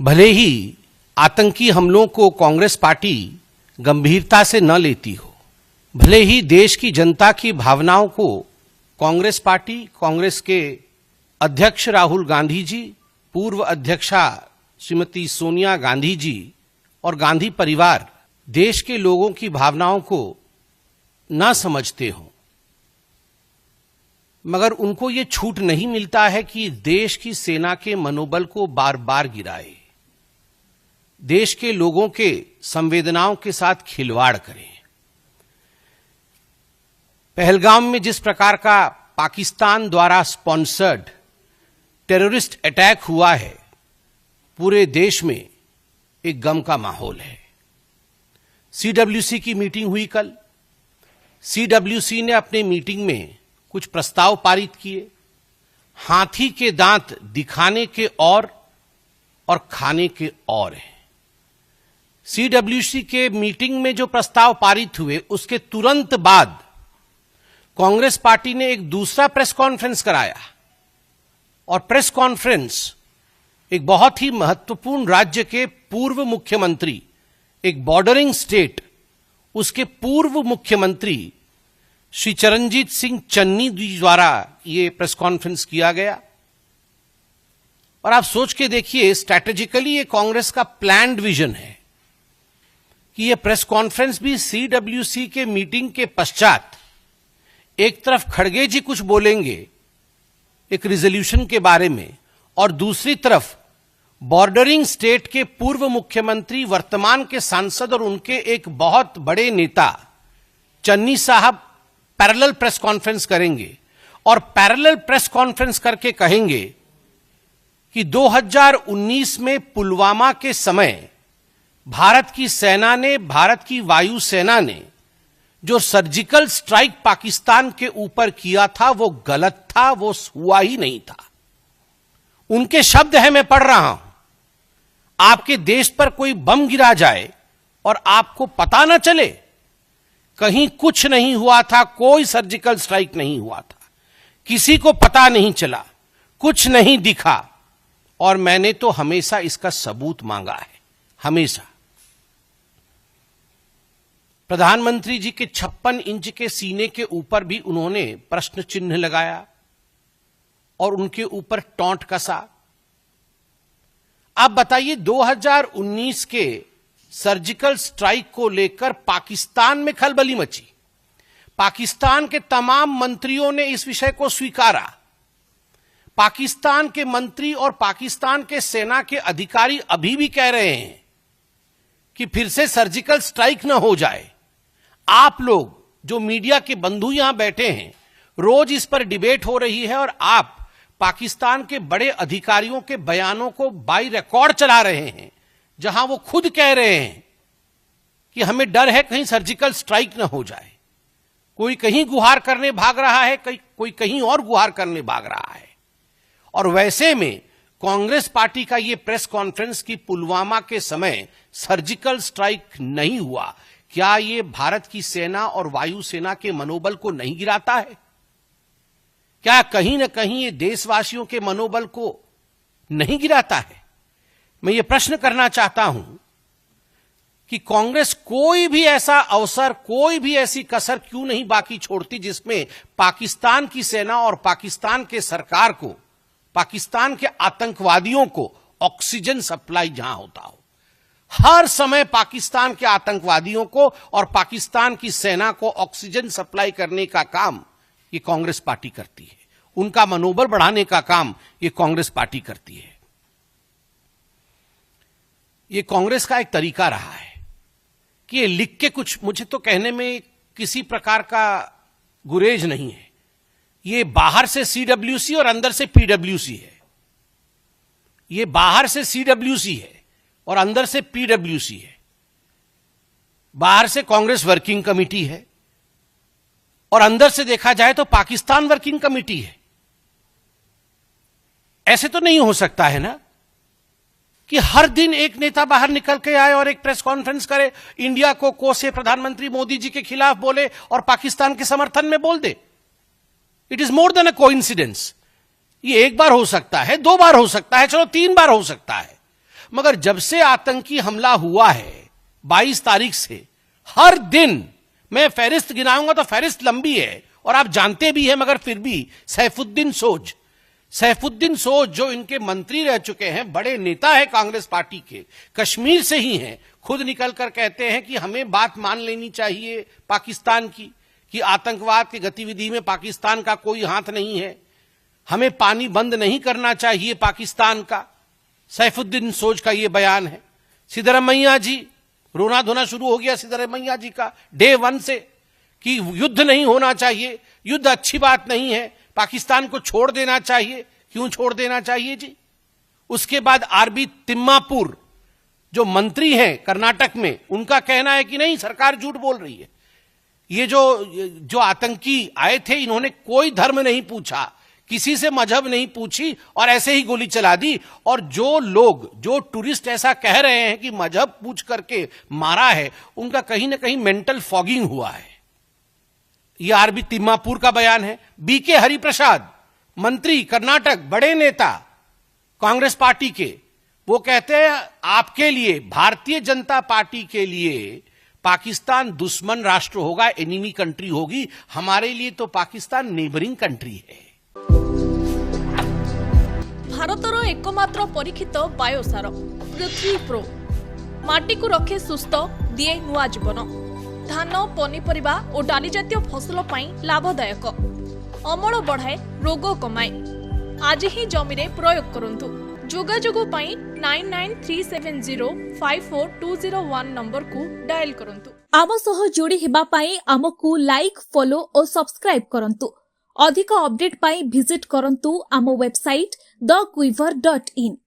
भले ही आतंकी हमलों को कांग्रेस पार्टी गंभीरता से न लेती हो, भले ही देश की जनता की भावनाओं को कांग्रेस पार्टी, कांग्रेस के अध्यक्ष राहुल गांधी जी, पूर्व अध्यक्षा श्रीमती सोनिया गांधी जी और गांधी परिवार देश के लोगों की भावनाओं को न समझते हो, मगर उनको ये छूट नहीं मिलता है कि देश की सेना के मनोबल को बार बार गिराए, देश के लोगों के संवेदनाओं के साथ खिलवाड़ करें। पहलगाम में जिस प्रकार का पाकिस्तान द्वारा स्पॉन्सर्ड टेररिस्ट अटैक हुआ है, पूरे देश में एक गम का माहौल है। सीडब्ल्यूसी की मीटिंग हुई कल। सीडब्ल्यूसी ने अपने मीटिंग में कुछ प्रस्ताव पारित किए। हाथी के दांत दिखाने के और खाने के और हैं। सीडब्ल्यूसी के मीटिंग में जो प्रस्ताव पारित हुए, उसके तुरंत बाद कांग्रेस पार्टी ने एक दूसरा प्रेस कॉन्फ्रेंस कराया, और प्रेस कॉन्फ्रेंस एक बहुत ही महत्वपूर्ण राज्य के पूर्व मुख्यमंत्री, एक बॉर्डरिंग स्टेट, उसके पूर्व मुख्यमंत्री श्री चरणजीत सिंह चन्नी द्वारा यह प्रेस कॉन्फ्रेंस किया गया। और आप सोच के देखिए, स्ट्रैटेजिकली ये कांग्रेस का प्लान्ड विजन है कि यह प्रेस कॉन्फ्रेंस भी सीडब्ल्यूसी के मीटिंग के पश्चात एक तरफ खड़गे जी कुछ बोलेंगे एक रिजोल्यूशन के बारे में, और दूसरी तरफ बॉर्डरिंग स्टेट के पूर्व मुख्यमंत्री, वर्तमान के सांसद और उनके एक बहुत बड़े नेता चन्नी साहब पैरेलल प्रेस कॉन्फ्रेंस करेंगे, और पैरेलल प्रेस कॉन्फ्रेंस करके कहेंगे कि 2019 में पुलवामा के समय भारत की सेना ने, भारत की वायुसेना ने जो सर्जिकल स्ट्राइक पाकिस्तान के ऊपर किया था वो गलत था, वो हुआ ही नहीं था। उनके शब्द हैं, मैं पढ़ रहा हूं, आपके देश पर कोई बम गिरा जाए और आपको पता ना चले, कहीं कुछ नहीं हुआ था, कोई सर्जिकल स्ट्राइक नहीं हुआ था, किसी को पता नहीं चला, कुछ नहीं दिखा, और मैंने तो हमेशा इसका सबूत मांगा है, हमेशा। प्रधानमंत्री जी के 56 इंच के सीने के ऊपर भी उन्होंने प्रश्न चिन्ह लगाया और उनके ऊपर टॉन्ट कसा। आप बताइए, 2019 के सर्जिकल स्ट्राइक को लेकर पाकिस्तान में खलबली मची। पाकिस्तान के तमाम मंत्रियों ने इस विषय को स्वीकारा। पाकिस्तान के मंत्री और पाकिस्तान के सेना के अधिकारी अभी भी कह रहे हैं कि फिर से सर्जिकल स्ट्राइक न हो जाए। आप लोग जो मीडिया के बंधु यहां बैठे हैं, रोज इस पर डिबेट हो रही है, और आप पाकिस्तान के बड़े अधिकारियों के बयानों को बाई रिकॉर्ड चला रहे हैं, जहां वो खुद कह रहे हैं कि हमें डर है कहीं सर्जिकल स्ट्राइक न हो जाए। कोई कहीं गुहार करने भाग रहा है, कोई कहीं और गुहार करने भाग रहा है। और वैसे में कांग्रेस पार्टी का यह प्रेस कॉन्फ्रेंस कि पुलवामा के समय सर्जिकल स्ट्राइक नहीं हुआ, क्या यह भारत की सेना और वायुसेना के मनोबल को नहीं गिराता है? क्या कहीं ना कहीं ये देशवासियों के मनोबल को नहीं गिराता है? मैं ये प्रश्न करना चाहता हूं कि कांग्रेस कोई भी ऐसा अवसर, कोई भी ऐसी कसर क्यों नहीं बाकी छोड़ती जिसमें पाकिस्तान की सेना और पाकिस्तान के सरकार को, पाकिस्तान के आतंकवादियों को ऑक्सीजन सप्लाई जहां होता हो। हर समय पाकिस्तान के आतंकवादियों को और पाकिस्तान की सेना को ऑक्सीजन सप्लाई करने का काम ये कांग्रेस पार्टी करती है। उनका मनोबल बढ़ाने का काम ये कांग्रेस पार्टी करती है। ये कांग्रेस का एक तरीका रहा है कि ये लिख के कुछ, मुझे तो कहने में किसी प्रकार का गुरेज नहीं है, ये बाहर से सीडब्ल्यूसी और अंदर से पीडब्ल्यूसी है। ये बाहर से सीडब्ल्यूसी है और अंदर से पीडब्ल्यूसी है। बाहर से कांग्रेस वर्किंग कमेटी है और अंदर से देखा जाए तो पाकिस्तान वर्किंग कमेटी है। ऐसे तो नहीं हो सकता है ना कि हर दिन एक नेता बाहर निकल के आए और एक प्रेस कॉन्फ्रेंस करे, इंडिया को कोसे, प्रधानमंत्री मोदी जी के खिलाफ बोले और पाकिस्तान के समर्थन में बोल दे। It is more than a coincidence. ये एक बार हो सकता है, 2 बार हो सकता है, चलो 3 बार हो सकता है, मगर जब से आतंकी हमला हुआ है 22 तारीख से, हर दिन मैं फहरिस्त गिनाऊंगा तो फहरिस्त लंबी है और आप जानते भी हैं, मगर फिर भी सैफुद्दीन सोज जो इनके मंत्री रह चुके हैं, बड़े नेता है कांग्रेस पार्टी के, कश्मीर से ही हैं, खुद निकलकर कहते हैं कि हमें बात मान लेनी चाहिए पाकिस्तान की कि आतंकवाद की गतिविधि में पाकिस्तान का कोई हाथ नहीं है, हमें पानी बंद नहीं करना चाहिए पाकिस्तान का। सैफुद्दीन सोज का यह बयान है। सिद्धरमैया जी, रोना धोना शुरू हो गया सिद्धरमैया जी का डे 1 से कि युद्ध नहीं होना चाहिए, युद्ध अच्छी बात नहीं है, पाकिस्तान को छोड़ देना चाहिए। क्यों छोड़ देना चाहिए जी? उसके बाद आरबी तिम्मापुर जो मंत्री हैं कर्नाटक में, उनका कहना है कि नहीं, सरकार झूठ बोल रही है। ये जो आतंकी आए थे, इन्होंने कोई धर्म नहीं पूछा, किसी से मजहब नहीं पूछी और ऐसे ही गोली चला दी। और जो टूरिस्ट ऐसा कह रहे हैं कि मजहब पूछ करके मारा है, उनका कहीं ना कहीं मेंटल फॉगिंग हुआ है। यह आरबी तिम्मापुर का बयान है। बीके हरिप्रसाद, मंत्री कर्नाटक, बड़े नेता कांग्रेस पार्टी के, वो कहते हैं आपके लिए, भारतीय जनता पार्टी के लिए पाकिस्तान दुश्मन राष्ट्र होगा, एनिमी कंट्री होगी, हमारे लिए तो पाकिस्तान नेबरिंग कंट्री है। भारतर एकमात्र परीक्षित बायोसार पृथ्वी प्रो माटी को रखे सुस्थ, दिए नुआ जीवन। धान, पनीपरिबा और डाली जातीय फसल लाभदायक, अमल बढ़ाए, रोग कमाए। आज ही जमीरे प्रयोग करंतु। जोगाजोग 9937054201 नंबर को डायल करंतु। आम सह जोड़ी हेबा पाई आमको लाइक, फॉलो और सब्सक्राइब करंतु। अधिक अपडेट पाई विजिट करंतु आम वेबसाइट thequiver.in।